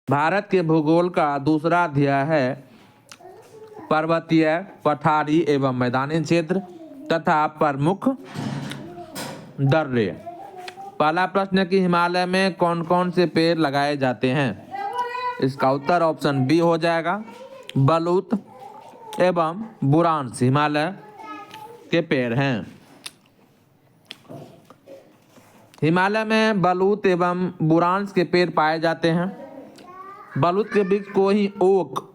भारत के भूगोल का दूसरा अध्याय है पर्वतीय, पठारी एवं मैदानी क्षेत्र तथा प्रमुख दर्रे। पहला प्रश्न है कि हिमालय में कौन कौन से पेड़ लगाए जाते हैं। इसका उत्तर ऑप्शन बी हो जाएगा, बलूत एवं बुरांश हिमालय के पेड़ हैं। हिमालय में बलूत एवं बुरांश के पेड़ पाए जाते हैं। बलूत के वृक्ष को ही ओक,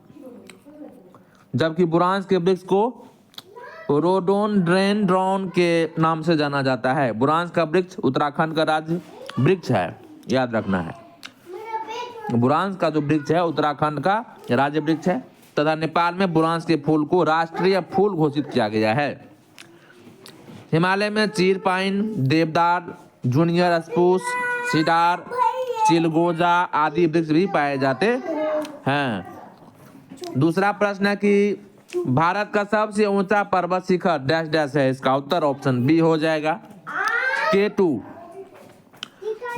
जबकि बुरांश के वृक्ष को रोडोडेंड्रॉन के नाम से जाना जाता है। बुरांश का वृक्ष उत्तराखंड का राज्य वृक्ष है, याद रखना है। बुरांश का जो वृक्ष है उत्तराखंड का राज्य वृक्ष है तथा नेपाल में बुरांश के फूल को राष्ट्रीय फूल घोषित किया गया है। हिमालय में चीर पाइन, देवदार, जूनियर स्पूस, सिडार, चिलगोजा आदि वृक्ष भी पाए जाते हैं। दूसरा प्रश्न है कि भारत का सबसे ऊंचा पर्वत शिखर डैश डैश है। इसका उत्तर ऑप्शन बी हो जाएगा, K2।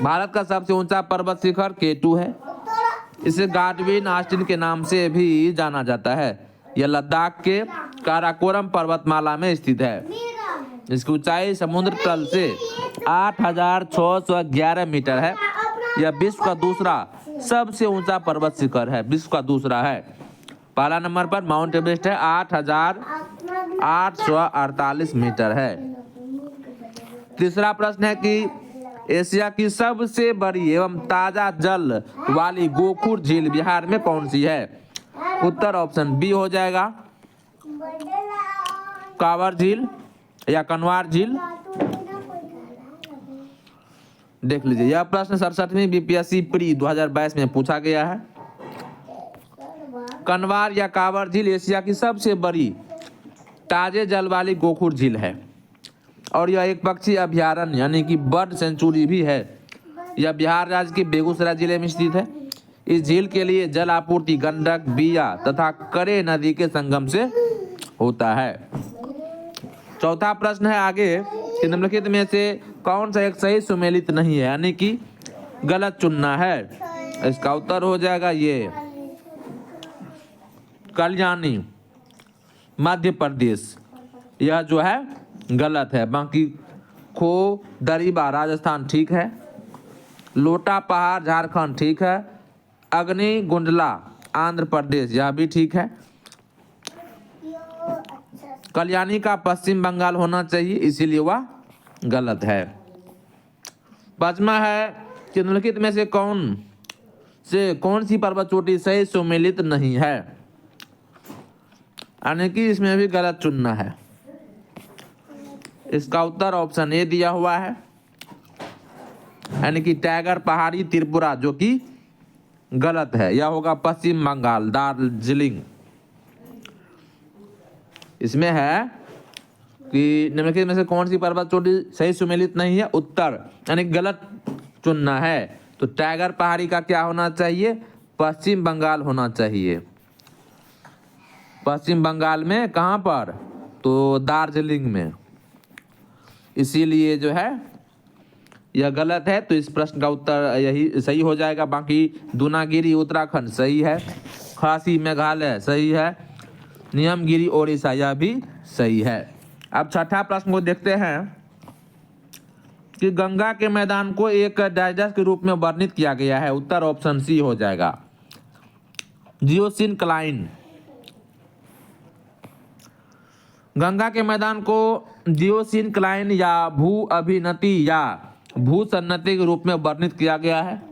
भारत का सबसे ऊंचा पर्वत शिखर K2 है। इसे गाडविन ऑस्टिन के नाम से भी जाना जाता है। यह लद्दाख के काराकोरम पर्वतमाला में स्थित है। इसकी ऊंचाई समुद्र तल से 8,611 मीटर है। यह विश्व का दूसरा सबसे ऊंचा पर्वत शिखर है, विश्व का दूसरा है। पहला नंबर पर माउंट एवरेस्ट है, 8,848 मीटर है। तीसरा प्रश्न है कि एशिया की सबसे बड़ी एवं ताजा जल वाली गोखुर झील बिहार में कौन सी है। उत्तर ऑप्शन बी हो जाएगा, कांवर झील या कनवार झील। देख लीजिए, यह प्रश्न 67वीं बीपीएससी प्री 2022 में पूछा गया है। कनवार या कांवर झील एशिया की सबसे बड़ी ताजे जल वाली गोखुर झील है और यह एक पक्षी अभयारण्य यानी कि बर्ड सेंचुरी भी है। यह बिहार राज्य के बेगूसराय जिले में स्थित है। इस झील के लिए जल आपूर्ति गंडक, बिया तथा करे नदी के संगम से होता है। चौथा प्रश्न है आगे कि निम्नलिखित में से कौन सा एक सही सुमेलित नहीं है, यानी कि गलत चुनना है। इसका उत्तर हो जाएगा ये कल्याणी मध्य प्रदेश, यह जो है गलत है। बाकी खो दरीबा राजस्थान ठीक है, लोटा पहाड़ झारखंड ठीक है, अग्नि गुंडला आंध्र प्रदेश यह भी ठीक है। कल्याणी का पश्चिम बंगाल होना चाहिए, इसीलिए वह गलत है। पांचवा है कि निम्नलिखित में से कौन सी पर्वत चोटी सही सुमेलित नहीं है, यानी कि इसमें भी गलत चुनना है। इसका उत्तर ऑप्शन ए दिया हुआ है, यानी कि टाइगर पहाड़ी त्रिपुरा, जो कि गलत है। यह होगा पश्चिम बंगाल दार्जिलिंग। इसमें है कि निम्नलिखित में से कौन सी पर्वत चोटी सही सुमेलित नहीं है, उत्तर यानी गलत चुनना है। तो टाइगर पहाड़ी का क्या होना चाहिए, पश्चिम बंगाल होना चाहिए। पश्चिम बंगाल में कहाँ पर, तो दार्जिलिंग में, इसीलिए जो है यह गलत है। तो इस प्रश्न का उत्तर यही सही हो जाएगा। बाकी दूनागिरी उत्तराखंड सही है, खासी मेघालय सही है, नियमगिरी ओडिशा यह भी सही है। अब छठा प्रश्न को देखते हैं कि गंगा के मैदान को एक डाइजेस्ट के रूप में वर्णित किया गया है। उत्तर ऑप्शन सी हो जाएगा, जियोसिनक्लाइन। गंगा के मैदान को जियोसिनक्लाइन या भू अभिनति या भूसन्नति के रूप में वर्णित किया गया है।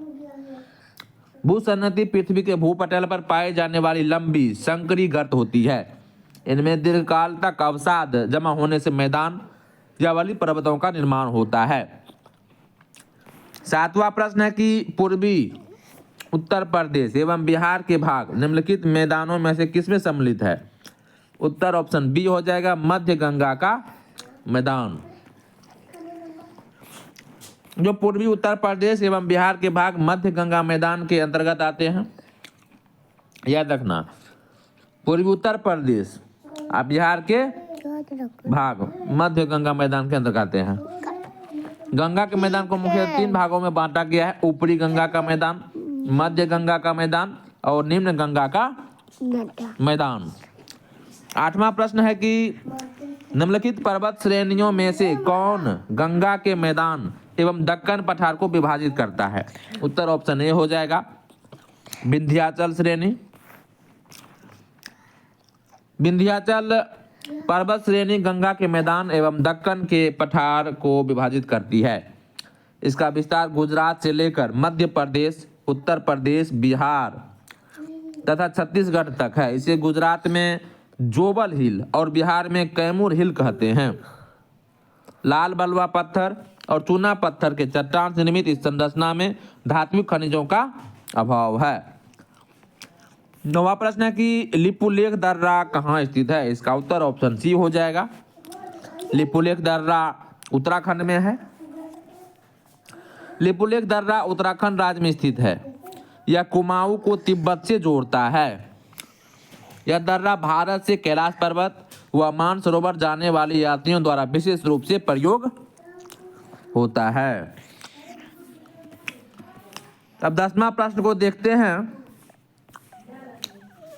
भूसन्नति पृथ्वी के भूपटल पर पाए जाने वाली लंबी संकरी गर्त होती है। इनमें दीर्घकाल तक अवसाद जमा होने से मैदान या वाली पर्वतों का निर्माण होता है। सातवां प्रश्न है कि पूर्वी उत्तर प्रदेश एवं बिहार के भाग निम्नलिखित मैदानों में से किसमें सम्मिलित है। उत्तर ऑप्शन बी हो जाएगा, मध्य गंगा का मैदान। जो पूर्वी उत्तर प्रदेश एवं बिहार के भाग मध्य गंगा मैदान के अंतर्गत आते हैं, याद रखना। पूर्वी उत्तर प्रदेश और बिहार के भाग मध्य गंगा मैदान के अंतर्गत आते हैं। गंगा के मैदान को मुख्य 3 भागों में बांटा गया है। ऊपरी गंगा का मैदान मध्य गंगा का मैदान और निम्न गंगा का मैदान। 8वां प्रश्न है कि निम्नलिखित पर्वत श्रेणियों में से कौन गंगा के मैदान एवं दक्कन पठार को विभाजित करता है? उत्तर ऑप्शन ए हो जाएगा, विंध्याचल श्रेणी। विंध्याचल पर्वत श्रेणी गंगा के मैदान एवं दक्कन के पठार को विभाजित करती है। इसका विस्तार गुजरात से लेकर मध्य प्रदेश, उत्तर प्रदेश, बिहार तथा छत्तीसगढ़ तक है। इसे गुजरात में जोबल हिल और बिहार में कैमूर हिल कहते हैं। लाल बलुआ पत्थर और चूना पत्थर के चट्टान से निर्मित इस संरचना में धात्विक खनिजों का अभाव है। 9वां प्रश्न है कि लिपुलेख दर्रा कहाँ स्थित है? इसका उत्तर ऑप्शन सी हो जाएगा, लिपुलेख दर्रा उत्तराखंड में है। लिपुलेख दर्रा उत्तराखंड राज्य में स्थित है। यह कुमाऊं को तिब्बत से जोड़ता है। यह दर्रा भारत से कैलाश पर्वत व मानसरोवर जाने वाले यात्रियों द्वारा विशेष रूप से प्रयोग होता है। अब 10वां प्रश्न को देखते हैं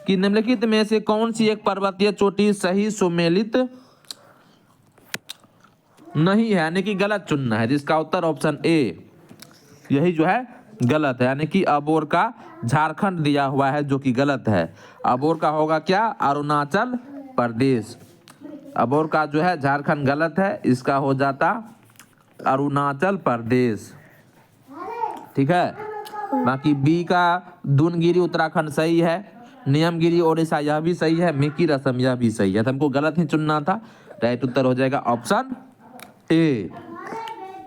कि निम्नलिखित में से कौन सी एक पर्वतीय चोटी सही सुमेलित नहीं है, यानी कि गलत चुनना है, जिसका उत्तर ऑप्शन ए यही जो है गलत है, यानी कि अबोर का झारखंड दिया हुआ है जो कि गलत है। अबोर का होगा क्या? अरुणाचल प्रदेश। अबोर का जो है झारखंड गलत है, इसका हो जाता अरुणाचल प्रदेश। ठीक है, बाकी बी का दूनगिरी उत्तराखंड सही है, नियमगिरी ओडिशा यह भी सही है, मिकी असम यह भी सही है। तो हमको गलत ही चुनना था। राइट उत्तर हो जाएगा ऑप्शन ए।